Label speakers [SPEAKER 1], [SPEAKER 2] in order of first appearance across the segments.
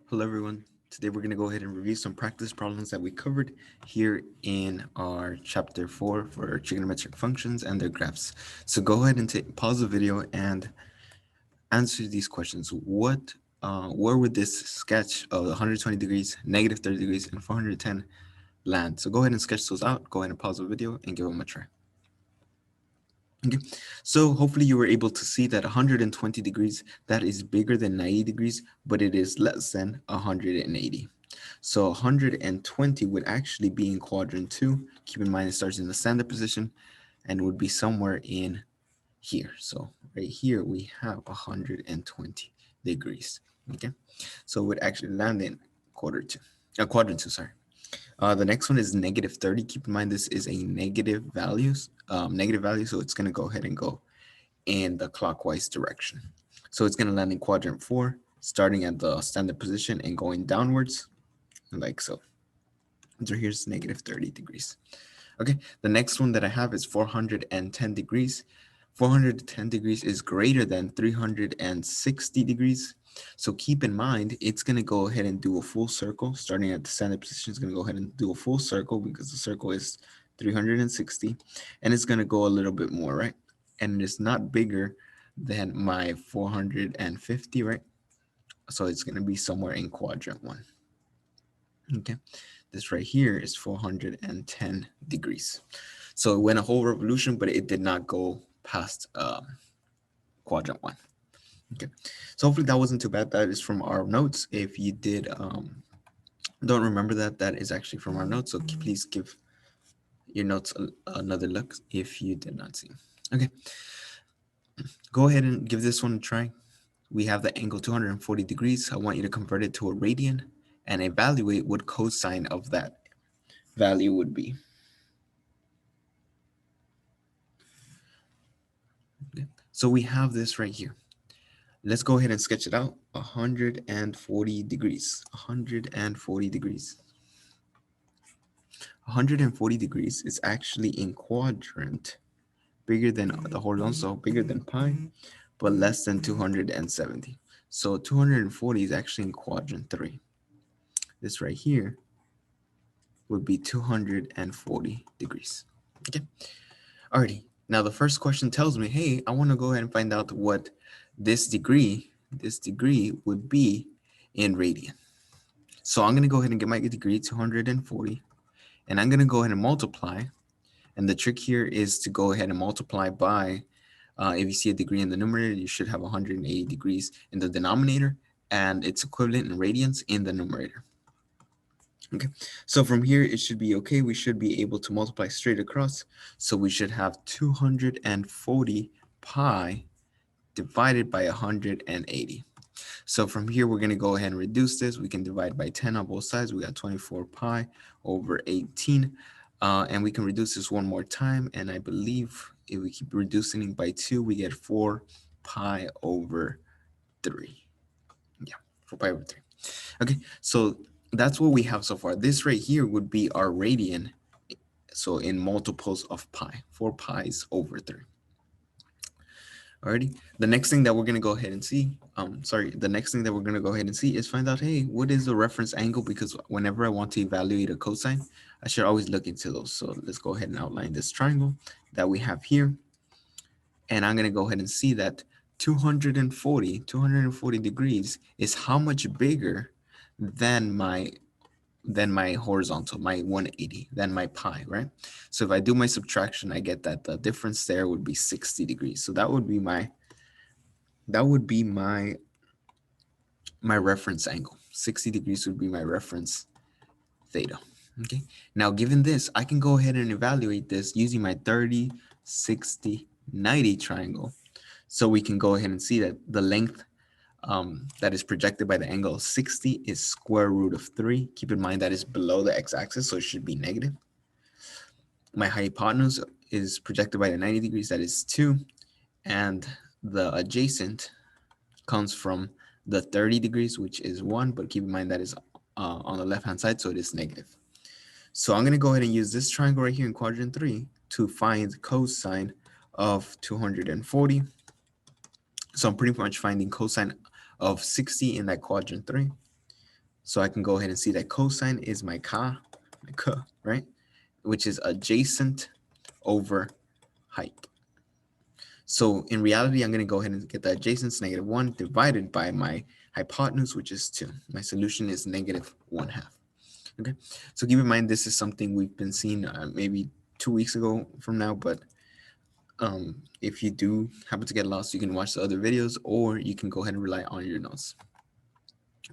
[SPEAKER 1] Hello everyone. Today we're going to go ahead and review some practice problems that we covered here in our chapter 4 for trigonometric functions and their graphs. So go ahead and pause the video and answer these questions. Where would this sketch of 120 degrees, negative 30 degrees, and 410 land? So go ahead and sketch those out. Go ahead and pause the video and give them a try. Okay, so hopefully you were able to see that 120 degrees, that is bigger than 90 degrees, but it is less than 180. So 120 would actually be in quadrant 2. Keep in mind it starts in the standard position and would be somewhere in here. So right here we have 120 degrees. Okay, so it would actually land in quadrant 2, sorry. The next one is negative 30. Keep in mind this is a negative value, so it's going to go ahead and go in the clockwise direction. So it's going to land in quadrant 4, starting at the standard position and going downwards, like so. So here's negative 30 degrees. Okay, the next one that I have is 410 degrees. 410 degrees is greater than 360 degrees. So keep in mind, it's going to go ahead and do a full circle. Starting at the standard position, it's going to go ahead and do a full circle because the circle is 360. And it's going to go a little bit more, right? And it's not bigger than my 450, right? So it's going to be somewhere in quadrant 1. Okay, this right here is 410 degrees. So it went a whole revolution, but it did not go past quadrant 1. Okay, so hopefully that wasn't too bad. That is from our notes. If you did don't remember that, that is actually from our notes. So please give your notes another look if you did not see. Okay, go ahead and give this one a try. We have the angle 240 degrees. I want you to convert it to a radian and evaluate what cosine of that value would be. Okay. So we have this right here. Let's go ahead and sketch it out. 140 degrees. 140 degrees. 140 degrees is actually in quadrant, bigger than the horizontal, so bigger than pi, but less than 270. So 240 is actually in quadrant 3. This right here would be 240 degrees. Okay. Alrighty. Now the first question tells me, hey, I want to go ahead and find out what this degree would be in radian. So I'm going to go ahead and get my degree 240, and I'm going to go ahead and multiply. And the trick here is to go ahead and multiply by, if you see a degree in the numerator, you should have 180 degrees in the denominator, and its equivalent in radians in the numerator. Okay, so from here it should be okay. We should be able to multiply straight across. So we should have 240 pi divided by 180. So from here we're going to go ahead and reduce this. We can divide by 10 on both sides. We got 24 pi over 18. And we can reduce this one more time. And I believe if we keep reducing it by 2, we get 4 pi over 3. Yeah, 4 pi over 3. Okay, so that's what we have so far. This right here would be our radian. So in multiples of pi, 4 pi's over 3. Alrighty. The next thing that we're going to go ahead and see, the next thing that we're going to go ahead and see is find out, hey, what is the reference angle? Because whenever I want to evaluate a cosine, I should always look into those. So let's go ahead and outline this triangle that we have here. And I'm going to go ahead and see that 240 degrees is how much bigger than my horizontal, my 180, than my pi, right? So if I do my subtraction, I get that the difference there would be 60 degrees. So that would be my reference angle. 60 degrees would be my reference theta. Okay. Now, given this, I can go ahead and evaluate this using my 30, 60, 90 triangle. So we can go ahead and see that the length that is projected by the angle of 60 is square root of 3. Keep in mind that is below the x-axis, so it should be negative. My hypotenuse is projected by the 90 degrees, that is 2. And the adjacent comes from the 30 degrees, which is 1, but keep in mind that is on the left-hand side, so it is negative. So I'm going to go ahead and use this triangle right here in quadrant 3 to find cosine of 240. So I'm pretty much finding cosine of 60 in that quadrant 3. So I can go ahead and see that cosine is my k, right? Which is adjacent over height. So in reality, I'm going to go ahead and get the adjacent -1 divided by my hypotenuse, which is 2. My solution is -1/2. Okay, so keep in mind this is something we've been seeing maybe 2 weeks ago from now, but if you do happen to get lost, you can watch the other videos, or you can go ahead and rely on your notes.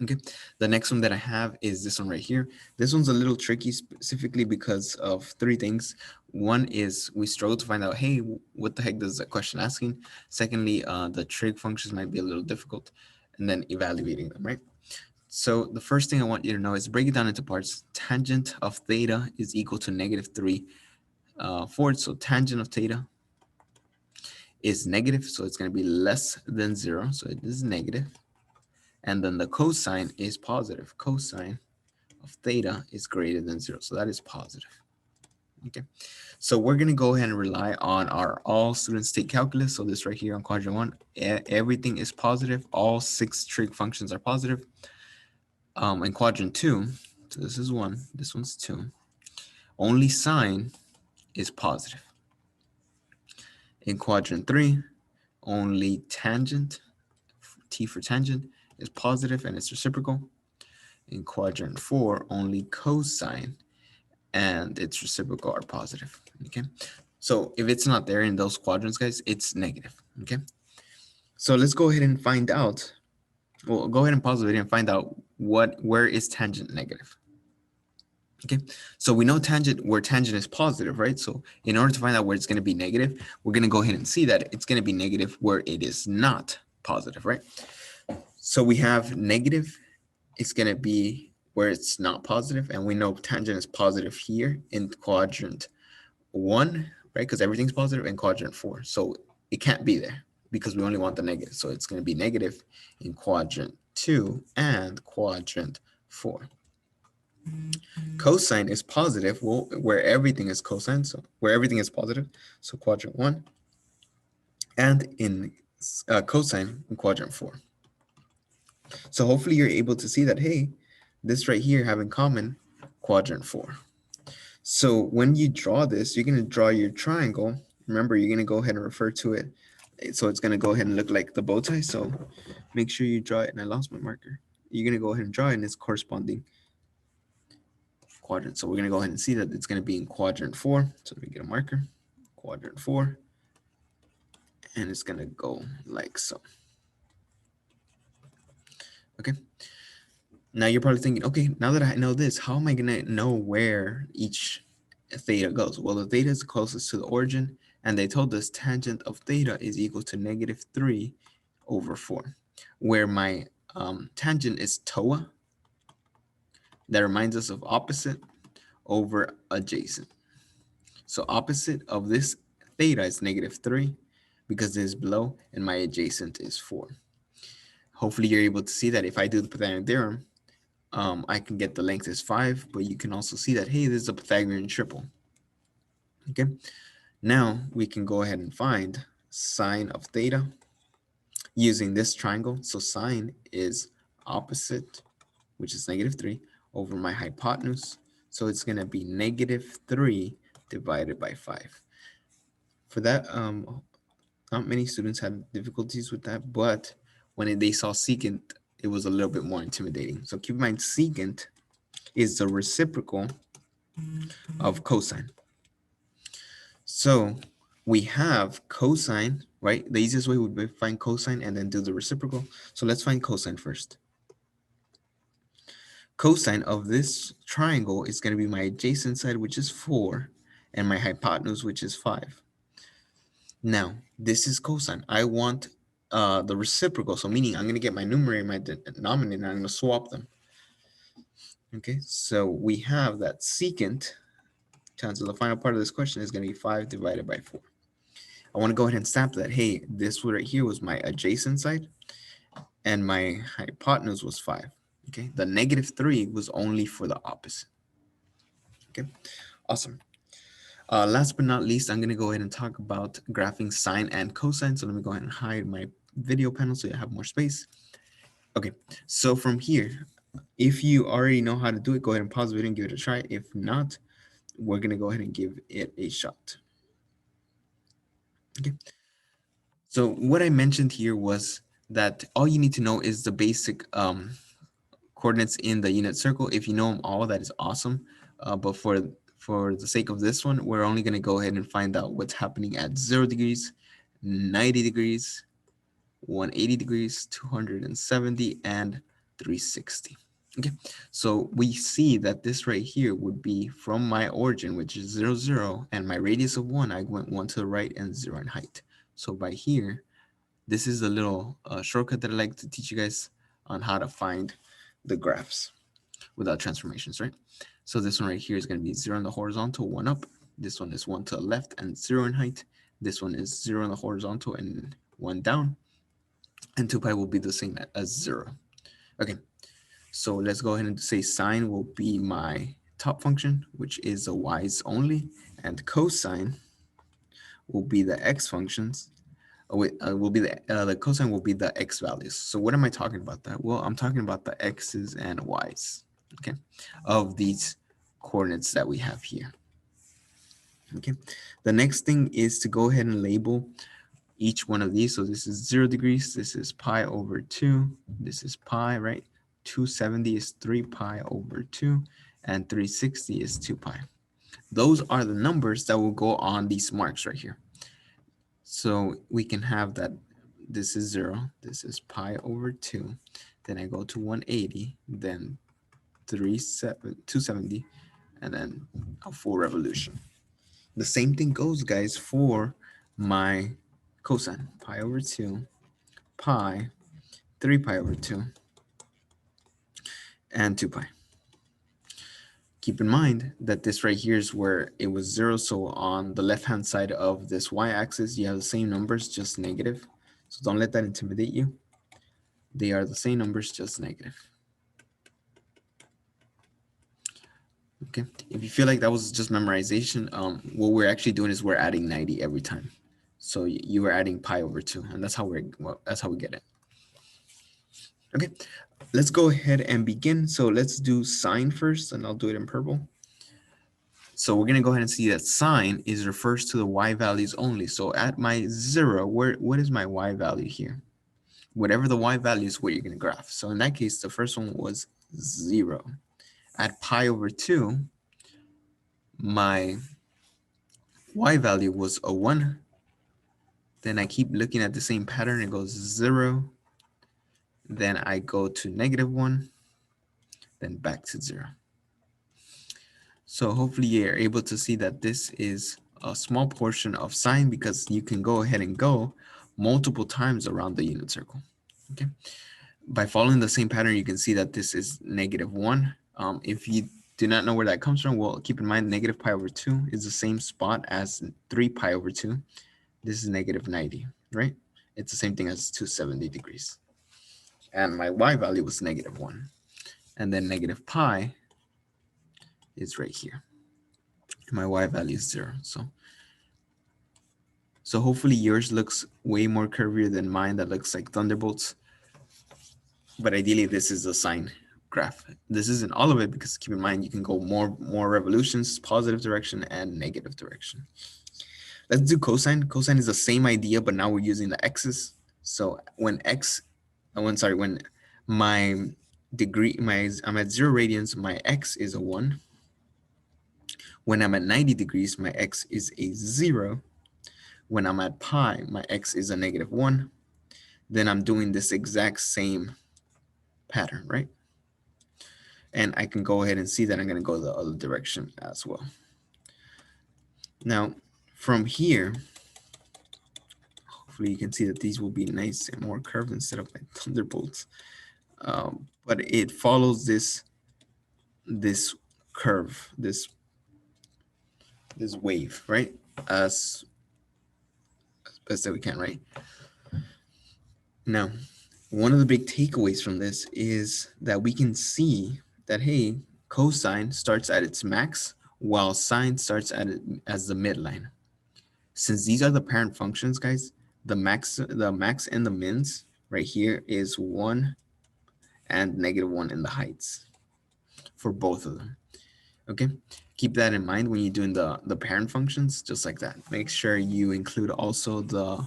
[SPEAKER 1] Okay, the next one that I have is this one right here. This one's a little tricky specifically because of 3 things. One is we struggle to find out, hey, what the heck does that question asking? Secondly, the trig functions might be a little difficult, and then evaluating them, right? So the first thing I want you to know is break it down into parts. Tangent of theta is equal to -3 forward. So tangent of theta is negative, so it's going to be less than 0. So it is negative. And then the cosine is positive. Cosine of theta is greater than 0. So that is positive. Okay. So we're going to go ahead and rely on our all students take calculus. So this right here on quadrant 1, everything is positive. All 6 trig functions are positive. In quadrant 2, so this is 1, this one's 2. Only sine is positive. In quadrant 3, only tangent, t for tangent, is positive and it's reciprocal. In quadrant 4, only cosine and its reciprocal are positive. Okay, so if it's not there in those quadrants, guys, it's negative. Okay, so let's go ahead and find out. Well, go ahead and pause the video and find out where is tangent negative. Okay, so we know where tangent is positive, right? So in order to find out where it's going to be negative, we're going to go ahead and see that it's going to be negative where it is not positive, right? So we have negative, it's going to be where it's not positive, and we know tangent is positive here in quadrant 1, right? Because everything's positive in quadrant 4. So it can't be there because we only want the negative. So it's going to be negative in quadrant 2 and quadrant 4. Cosine is positive, well, where everything is cosine, so where everything is positive, so quadrant 1, and in cosine in quadrant 4. So hopefully you're able to see that, hey, this right here have in common quadrant 4. So when you draw this, you're going to draw your triangle. Remember, you're going to go ahead and refer to it. So it's going to go ahead and look like the bow tie. So make sure you draw it. And I lost my marker. You're going to go ahead and draw it in its corresponding quadrant. So we're going to go ahead and see that it's going to be in quadrant 4. So let me get a marker. Quadrant 4. And it's going to go like so. Okay. Now you're probably thinking, okay, now that I know this, how am I going to know where each theta goes? Well, the theta is closest to the origin, and they told us tangent of theta is equal to -3/4, where my tangent is TOA. That reminds us of opposite over adjacent. So opposite of this theta is -3 because it is below, and my adjacent is 4. Hopefully you're able to see that if I do the Pythagorean theorem, I can get the length is 5, but you can also see that, hey, this is a Pythagorean triple. Okay, now we can go ahead and find sine of theta using this triangle. So sine is opposite, which is -3, over my hypotenuse. So it's going to be -3 divided by 5. For that, not many students had difficulties with that, but when they saw secant, it was a little bit more intimidating. So keep in mind, secant is the reciprocal of cosine. So we have cosine, right? The easiest way would be find cosine and then do the reciprocal. So let's find cosine first. Cosine of this triangle is going to be my adjacent side, which is 4, and my hypotenuse, which is 5. Now, this is cosine. I want the reciprocal, so meaning I'm going to get my numerator and my denominator, and I'm going to swap them. Okay, so we have that secant, to answer the final part of this question, is going to be 5 divided by 4. I want to go ahead and stamp that, hey, this right here was my adjacent side, and my hypotenuse was 5. Okay, the -3 was only for the opposite. Okay, awesome. Last but not least, I'm going to go ahead and talk about graphing sine and cosine. So let me go ahead and hide my video panel so you have more space. Okay, so from here, If you already know how to do it, go ahead and pause the video and give it a try. If not, we're going to go ahead and give it a shot. Okay. So what I mentioned here was that all you need to know is the basic coordinates in the unit circle. If you know them all, that is awesome. But for the sake of this one, we're only going to go ahead and find out what's happening at 0 degrees, 90 degrees, 180 degrees, 270, and 360. Okay, so we see that this right here would be from my origin, which is 0, 0, and my radius of 1, I went 1 to the right and 0 in height. So by here, this is a little shortcut that I like to teach you guys on how to find the graphs without transformations, right? So this one right here is going to be 0 on the horizontal, 1 up. This one is 1 to the left and 0 in height. This one is 0 on the horizontal and 1 down. And 2 pi will be the same as 0. Okay, so let's go ahead and say sine will be my top function, which is the y's only, and cosine will be the x functions. Will be the cosine will be the x values. So what am I talking about that? Well, I'm talking about the x's and y's, okay, of these coordinates that we have here. Okay, the next thing is to go ahead and label each one of these. So this is 0 degrees, this is pi over 2, this is pi, right? 270 is 3 pi over 2, and 360 is 2 pi. Those are the numbers that will go on these marks right here. So we can have that this is 0, this is pi over 2, then I go to 180, then 270, and then a full revolution. The same thing goes, guys, for my cosine, pi over 2, pi, 3 pi over 2, and 2 pi. Keep in mind that this right here is where it was 0, so on the left-hand side of this y-axis, you have the same numbers, just negative. So don't let that intimidate you. They are the same numbers, just negative. Okay, if you feel like that was just memorization, what we're actually doing is we're adding 90 every time. So you are adding pi over 2, and that's how we get it. Okay, let's go ahead and begin. So let's do sine first, and I'll do it in purple. So we're going to go ahead and see that sine refers to the y values only. So at my 0, what is my y value here? Whatever the y value is, what you're going to graph. So in that case, the first one was 0. At pi over 2, my y value was a 1. Then I keep looking at the same pattern. It goes 0. Then I go to -1. Then back to 0. So hopefully you're able to see that this is a small portion of sine, because you can go ahead and go multiple times around the unit circle. Okay. By following the same pattern, you can see that this is -1. If you do not know where that comes from, well, keep in mind negative pi over 2 is the same spot as 3 pi over 2. This is -90, right? It's the same thing as 270 degrees. And my y value was -1. And then negative pi is right here. My y value is 0. So hopefully yours looks way more curvier than mine that looks like thunderbolts. But ideally, this is a sine graph. This isn't all of it, because keep in mind, you can go more revolutions, positive direction and negative direction. Let's do cosine. Cosine is the same idea, but now we're using the x's. So when when my degree, I'm at 0 radians, my x is a 1. When I'm at 90 degrees, my x is a 0. When I'm at pi, my x is a -1. Then I'm doing this exact same pattern, right? And I can go ahead and see that I'm going to go the other direction as well. Now, from here, hopefully you can see that these will be nice and more curved instead of like thunderbolts. But it follows this curve, this wave, right? As best that we can, right? Now, one of the big takeaways from this is that we can see that, hey, cosine starts at its max, while sine starts at it as the midline. Since these are the parent functions, guys, the max and the mins right here is 1 and -1 in the heights for both of them. Okay, keep that in mind when you're doing the parent functions, just like that. Make sure you include also the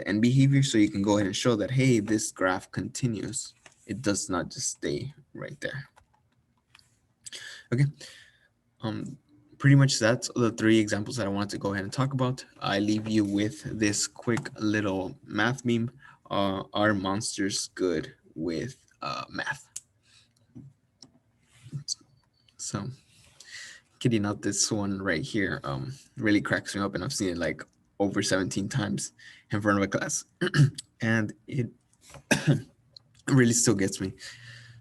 [SPEAKER 1] end behavior, so you can go ahead and show that, hey, this graph continues. It does not just stay right there. Okay, pretty much that's the 3 examples that I wanted to go ahead and talk about. I leave you with this quick little math meme. Are monsters good with math? So, kidding not, this one right here really cracks me up, and I've seen it like over 17 times in front of a class. And it really still gets me.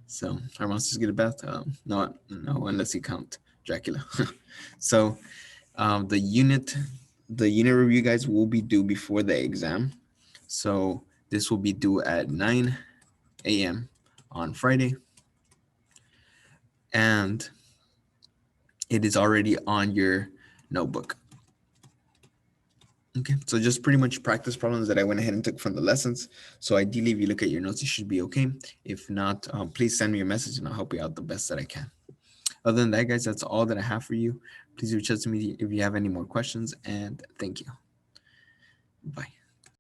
[SPEAKER 1] So, are monsters good at math? No, unless you count Dracula. So, the unit review, guys, will be due before the exam. So this will be due at 9 a.m. on Friday, and it is already on your notebook. Okay, so just pretty much practice problems that I went ahead and took from the lessons. So ideally, if you look at your notes, you should be okay. If not, please send me a message and I'll help you out the best that I can. Other than that, guys, that's all that I have for you. Please reach out to me if you have any more questions, and thank you. Bye.